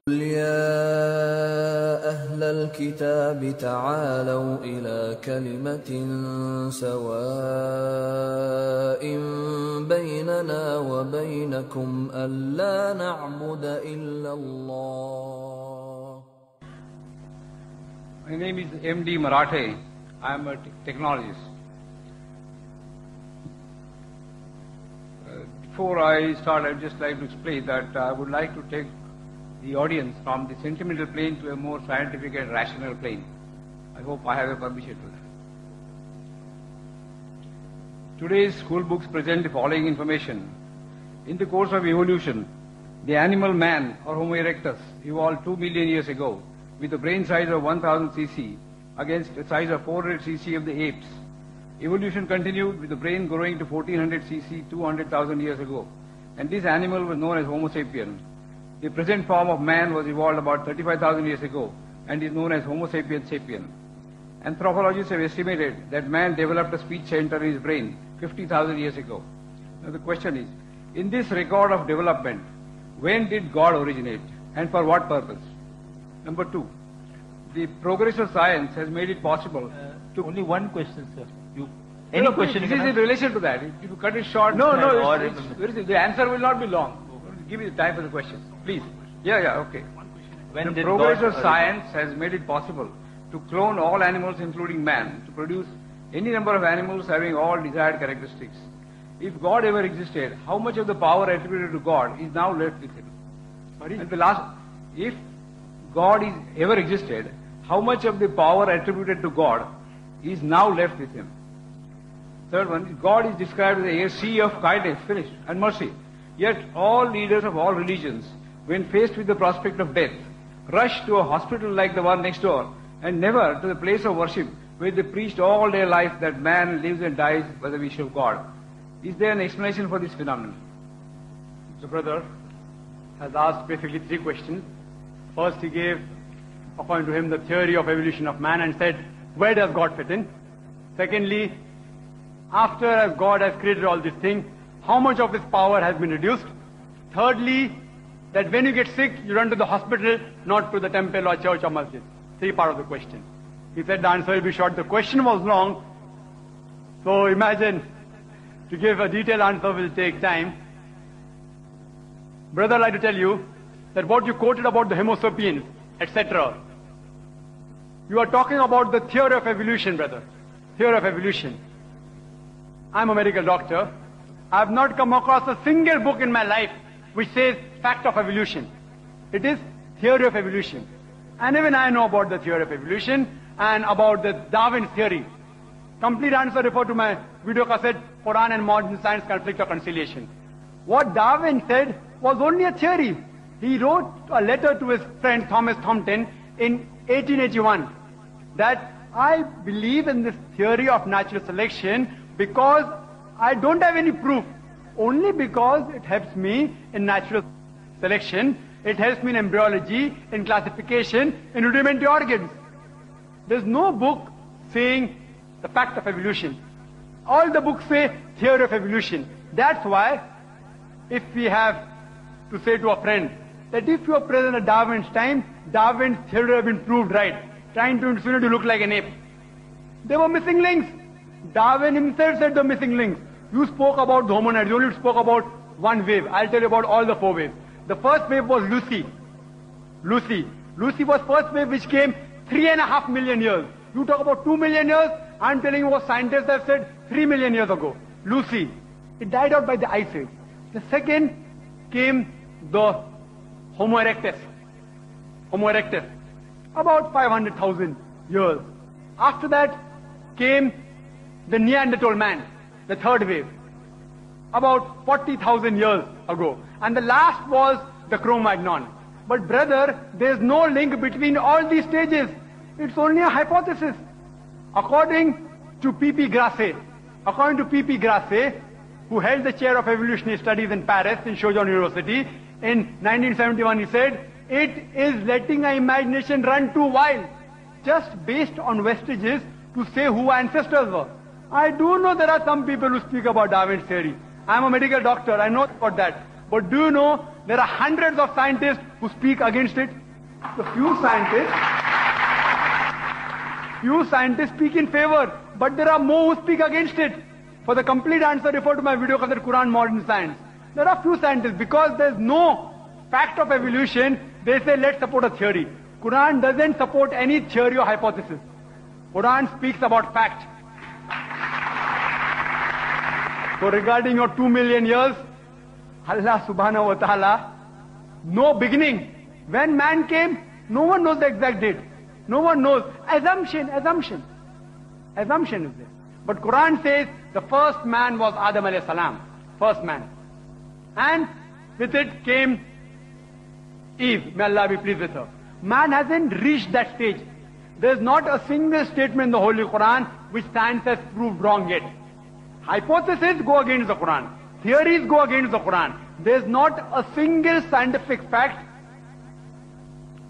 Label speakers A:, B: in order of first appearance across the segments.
A: قل يا أهل الكتاب تعالوا إلى كلمة سواء بيننا وبينكم ألا نعبد إلا الله.
B: My name is MD Marathe. I am a technologist. Before I start, I would just like to explain that I would like to take the audience from the sentimental plane to a more scientific and rational plane. I hope I have a permission to that. Today's school books present the following information. In the course of evolution, the animal man, or Homo erectus, evolved 2 million years ago with a brain size of 1000 cc against a size of 400 cc of the apes. Evolution continued with the brain growing to 1400 cc 200,000 years ago, and this animal was known as Homo sapien. The present form of man was evolved about 35,000 years ago and is known as Homo sapiens sapien. Anthropologists have estimated that man developed a speech center in his brain 50,000 years ago. Now the question is, in this record of development, when did God originate and for what purpose? Number two, the progress of science has made it possible to...
C: Only one question, sir.
B: Any question? This is in relation to that. If you cut it short, the answer will not be long. Give me the time for the question, please. Okay.
C: When
B: the progress of science has made it possible to clone all animals, including man, to produce any number of animals having all desired characteristics. If God ever existed, how much of the power attributed to God is now left with him? Sorry? And the last, if God is ever existed, how much of the power attributed to God is now left with him? Third one, God is described as a sea of kindness, finished, and mercy. Yet all leaders of all religions, when faced with the prospect of death, rush to a hospital like the one next door, and never to the place of worship where they preached all their life that man lives and dies by the wish of God. Is there an explanation for this phenomenon?
D: The brother has asked basically three questions. First, he gave, according to him, the theory of evolution of man and said, where does God fit in? Secondly, after as God has created all these things, how much of his power has been reduced? Thirdly, that when you get sick, you run to the hospital, not to the temple or church or masjid. Three part of the question. He said the answer will be short. The question was long. So imagine, to give a detailed answer will take time. Brother, I'd like to tell you that what you quoted about the Homo sapiens, etc. You are talking about the theory of evolution, brother. Theory of evolution. I'm a medical doctor. I have not come across a single book in my life which says fact of evolution. It is theory of evolution. And even I know about the theory of evolution and about the Darwin theory. Complete answer refer to my video cassette, Quran and Modern Science, Conflict or Conciliation. What Darwin said was only a theory. He wrote a letter to his friend Thomas Thompson in 1881 that I believe in this theory of natural selection because I don't have any proof, only because it helps me in natural selection, it helps me in embryology, in classification, in rudimentary organs. There's no book saying the fact of evolution. All the books say theory of evolution. That's why, if we have to say to a friend that if you are present at Darwin's time, Darwin's theory have been proved right, trying to insinuate to look like an ape. There were missing links. Darwin himself said the missing links. You spoke about the hominids, you only spoke about one wave. I'll tell you about all the four waves. The first wave was Lucy. Lucy was first wave which came 3.5 million years. You talk about 2 million years, I'm telling you what scientists have said 3 million years ago. Lucy. It died out by the ice age. The second came the Homo erectus. Homo erectus. About 500,000 years. After that came the Neanderthal man, the third wave, about 40,000 years ago. And the last was the Cro-Magnon. But brother, there's no link between all these stages. It's only a hypothesis. According to P.P. Grasset, who held the chair of evolutionary studies in Paris, in Sorbonne University, in 1971, he said, it is letting our imagination run too wild, just based on vestiges to say who our ancestors were. I do know there are some people who speak about Darwin's theory. I'm a medical doctor, I know about that. But do you know, there are hundreds of scientists who speak against it? The few scientists speak in favor, but there are more who speak against it. For the complete answer, refer to my video called Quran Modern Science. There are few scientists, because there's no fact of evolution, they say let's support a theory. Quran doesn't support any theory or hypothesis. Quran speaks about fact. So regarding your 2 million years, Allah subhanahu wa ta'ala, no beginning. When man came, no one knows the exact date. No one knows. Assumption is there. But Quran says the first man was Adam alayhi salam. First man. And with it came Eve. May Allah be pleased with her. Man hasn't reached that stage. There's not a single statement in the Holy Quran which science has proved wrong yet. Hypotheses go against the Quran. Theories go against the Quran. There's not a single scientific fact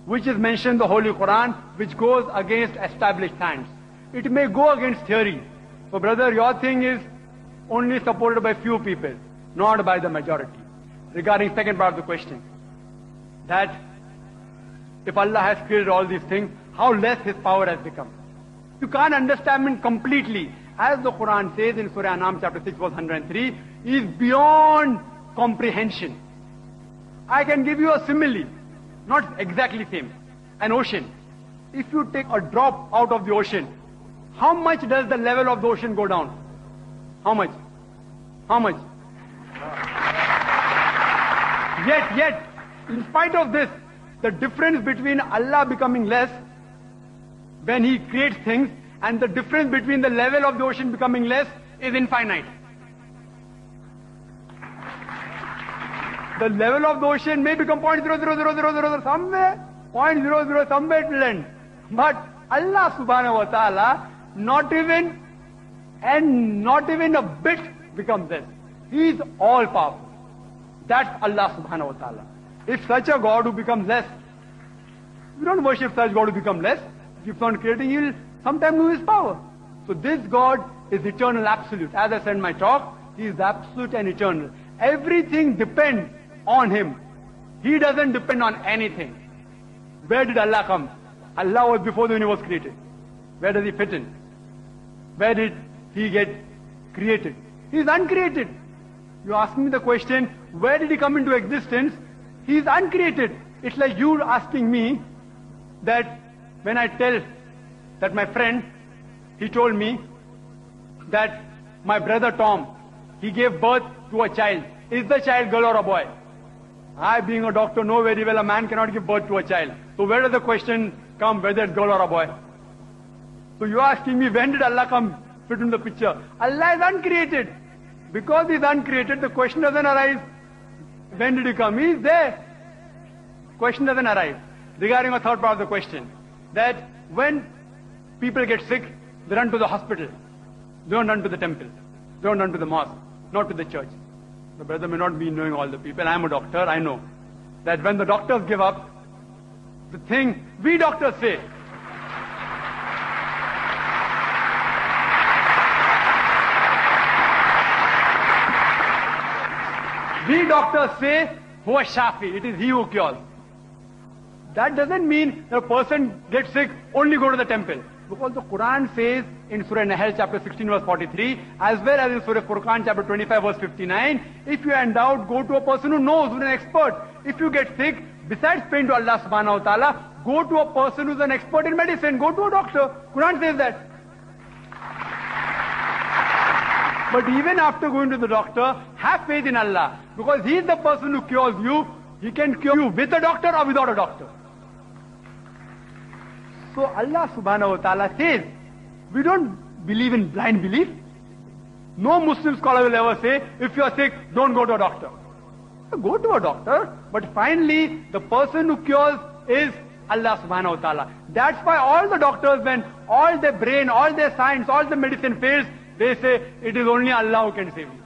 D: which is mentioned in the Holy Quran which goes against established science. It may go against theory. So brother, your thing is only supported by few people, not by the majority. Regarding second part of the question, that if Allah has created all these things, how less His power has become. You can't understand it completely. As the Quran says in Surah Anam chapter 6 verse 103, is beyond comprehension. I can give you a simile, not exactly same. An ocean. If you take a drop out of the ocean, how much does the level of the ocean go down? How much? How much? Yet, in spite of this, the difference between Allah becoming less when He creates things and the difference between the level of the ocean becoming less is infinite. The level of the ocean may become 0.00000 somewhere, 0.00 somewhere it will end. But Allah subhanahu wa ta'ala, not even a bit becomes less. He is all powerful. That's Allah subhanahu wa ta'ala. If such a God who becomes less, we don't worship such God who becomes less. Keeps on creating, He will sometime lose His power. So this God is eternal, absolute. As I said in my talk, He is absolute and eternal. Everything depends on Him. He doesn't depend on anything. Where did Allah come? Allah was before the universe created. Where does He fit in? Where did He get created? He is uncreated. You ask me the question, where did He come into existence? He is uncreated. It's like you asking me that when I tell that my friend, he told me that my brother Tom, he gave birth to a child. Is the child girl or a boy? I, being a doctor, know very well a man cannot give birth to a child. So where does the question come whether it's girl or a boy? So you are asking me, when did Allah come fit in the picture? Allah is uncreated. Because He is uncreated, the question doesn't arise, when did He come? He is there. Question doesn't arise. Regarding a third part of the question, that when people get sick, they run to the hospital. They don't run to the temple. They don't run to the mosque, not to the church. The brother may not be knowing all the people. I am a doctor, I know. That when the doctors give up, the thing we doctors say, Huwa Shafi, it is He who cures. That doesn't mean the person gets sick, only go to the temple. Because the Quran says in Surah Nahl chapter 16 verse 43, as well as in Surah Furqan chapter 25 verse 59, if you are in doubt, go to a person who knows, who is an expert. If you get sick, besides praying to Allah subhanahu wa ta'ala, go to a person who is an expert in medicine, go to a doctor. Quran says that. But even after going to the doctor, have faith in Allah. Because He is the person who cures you. He can cure you with a doctor or without a doctor. So Allah subhanahu wa ta'ala says, we don't believe in blind belief. No Muslim scholar will ever say, if you are sick, don't go to a doctor. Go to a doctor, but finally, the person who cures is Allah subhanahu wa ta'ala. That's why all the doctors, when all their brain, all their science, all the medicine fails, they say, it is only Allah who can save you.